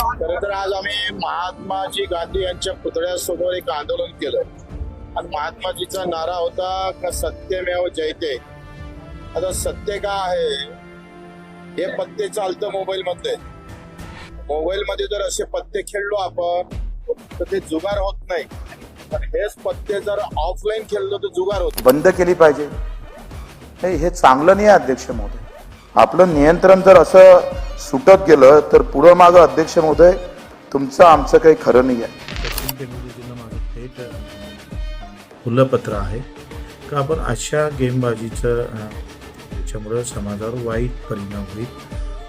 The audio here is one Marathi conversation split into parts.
खरं तर आज आम्ही महात्माजी गांधी यांच्या पुतळ्यासमोर एक आंदोलन केलं आणि महात्माजीचा नारा होता का सत्यमेव जयते. आता सत्य का आहे हे पत्ते चालतं मोबाईल मध्ये जर असे पत्ते खेळलो आपण तर ते जुगार होत नाही. पण हेच पत्ते जर ऑफलाईन खेळलो तर जुगार होत. बंद केली पाहिजे. हे चांगलं नाही अध्यक्ष महोदय. आपलं नियंत्रण जर असं सुटत गेलं तर पुढं मागं अध्यक्ष महोदय तुमचं आमचं काही खरं नाही आहे. सचिन तेंडुलकरजींना माझं थेट खुलं पत्र आहे का आपण अशा गेमबाजीचं त्याच्यामुळं समाजावर वाईट परिणाम होईल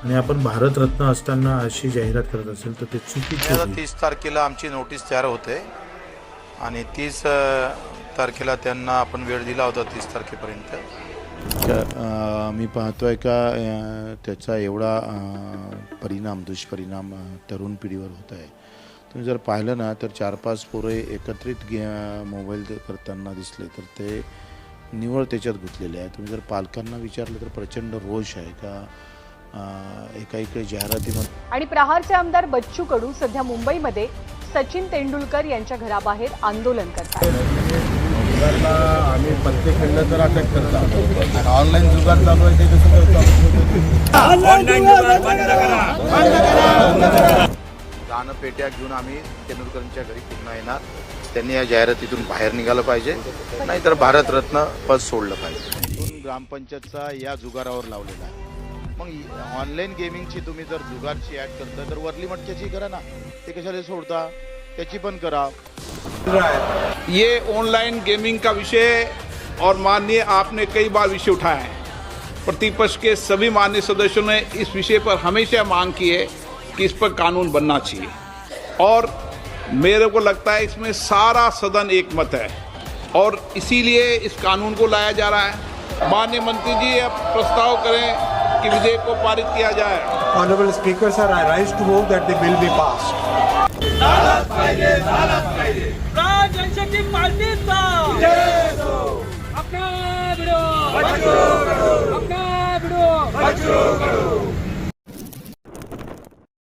आणि आपण भारतरत्न असताना अशी जाहिरात करत असेल तर ते चुकीचं होईल. 30 तारखेला आमची नोटीस तयार होते आणि 30 तारखेला त्यांना आपण वेळ दिला होता 30 तारखेपर्यंत. मी पाहतोय का त्याचा एवढा दुष्परिणाम तरुण पिढीवर होत आहे. तुम्ही जर पाहिलं ना तर 4-5 पोरे एकत्रित मोबाईल करताना दिसले तर ते निवळ त्याच्यात गुंतलेले आहे. तुम्ही जर पालकांना विचारलं तर प्रचंड रोष आहे का एका इकडे जाहिरातीमध्ये. आणि प्रहारचे आमदार बच्चू कडू सध्या मुंबईमध्ये सचिन तेंडुलकर यांच्या घराबाहेर आंदोलन करतात. आम्ही पत्ते खेळलं तर अटक करतात. ऑनलाईन जुगार चालू आहे ते कसं दान पेट्या घेऊन आम्ही तेंडुलकरांच्या घरी पुन्हा येणार. त्यांनी या जाहिरातीतून बाहेर निघालं पाहिजे नाहीतर भारतरत्न पद सोडलं पाहिजे. ग्रामपंचायतचा या जुगारावर लावलेला आहे. मग ऑनलाईन गेमिंगची तुम्ही जर जुगारची ऍड करता तर वरली मटक्याची करा ना. ते कशाला सोडता त्याची पण करा. ये ऑनलाइन गेमिंग का विषय और माननीय आपने कई बार विषय उठाया है. प्रतिपक्ष के सभी माननीय सदस्यों ने इस विषय पर हमेशा मांग की है कि इस पर कानून बनना चाहिए और मेरे को लगता है इसमें सारा सदन एक मत है और इसीलिए इस कानून को लाया जा रहा है. माननीय मंत्री जी अब प्रस्ताव करें कि विधेयक को पारित किया जाए. Honorable Speaker, sir, I rise to move that the bill be passed. Janshakti पार्टीचा अपना वीडियो